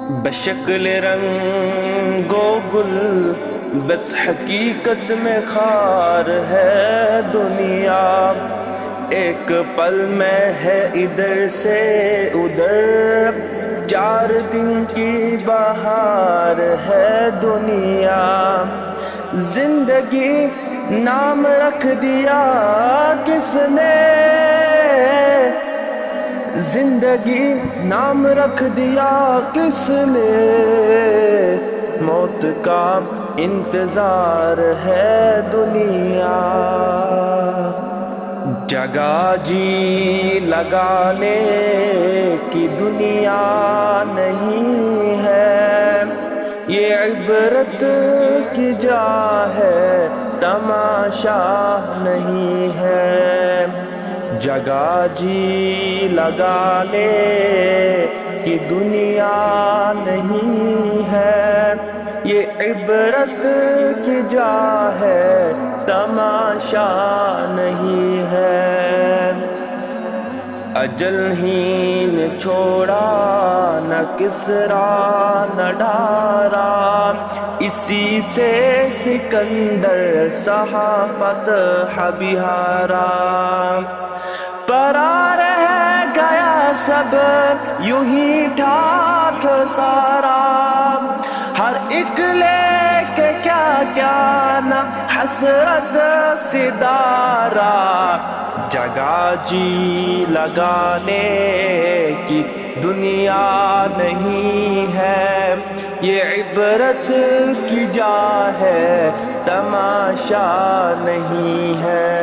بشکل رنگ و گل بس حقیقت میں خار ہے دنیا، ایک پل میں ہے ادھر سے ادھر، 4 دن کی بہار ہے دنیا۔ زندگی نام رکھ دیا کس نے، زندگی نام رکھ دیا کس نے، موت کا انتظار ہے دنیا۔ جگہ جی لگانے کی دنیا نہیں ہے، یہ عبرت کی جا ہے تماشا نہیں ہے۔ جگہ جی لگانے کی دنیا نہیں ہے، یہ عبرت کی جا ہے تماشا نہیں ہے۔ اجل ہی نے چھوڑا نہ کسریٰ نہ ڈھارا، اسی سے سکندر سہا فتح بہارا۔ پرا رہ گیا سب یوں ہی ٹھاٹھ سارا، ہر ایک لے کے کیا کیا نہ حسرت ستارہ۔ جگہ جی لگانے کی دنیا نہیں ہے، یہ عبرت کی جا ہے تماشا نہیں ہے۔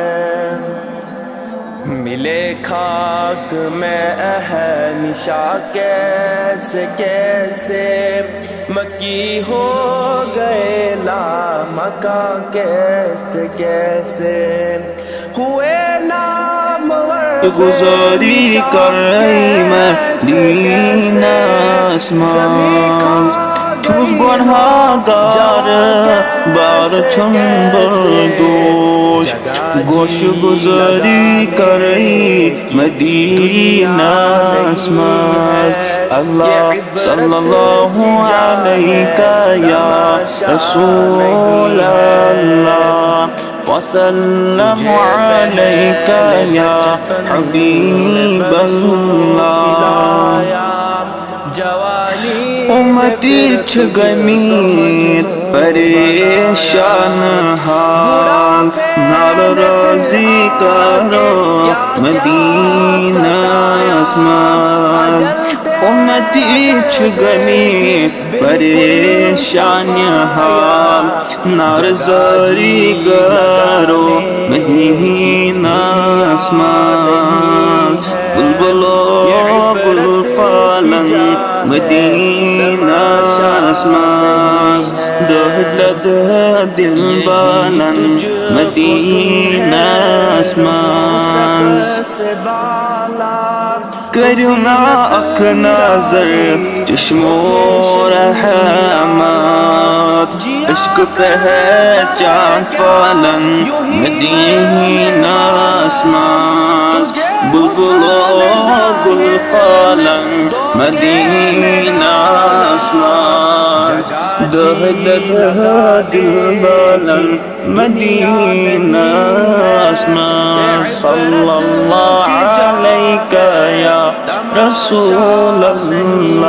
ملے خاک میں نشا کیسے کیسے، مکی ہو گئے لامکاں کیسے کیسے، ہوئے نامور گزاری کر رہی مدینہ آسمان، چھوس گناہ گار بار چھن بردوش، گوش گزاری کر رہی مدینہ آسمان۔ اللہ صلی اللہ علیہ یا رسول اللہ، وسلم علیک یا حبیب اللہ۔ امتی چھ گمید پریشان حال، نال رازی کرو مدینہ آسمان۔ امتی چھ گمید پریشان حال، نارزاری کرو مدینہ آسمان۔ بلبلو گل فالن مدینہ آسمان، دہلت دل بالن مدینہ آسمان۔ کریو نا اکھ نظر چشمو رحمت، عشق پہچان فالن مدینہ آسمان۔ بلبلو گل فالن مدینہ آسمان، دہلت دل بالن مدینہ آسمان۔ صلی اللہ علیک یا رسول اللہ۔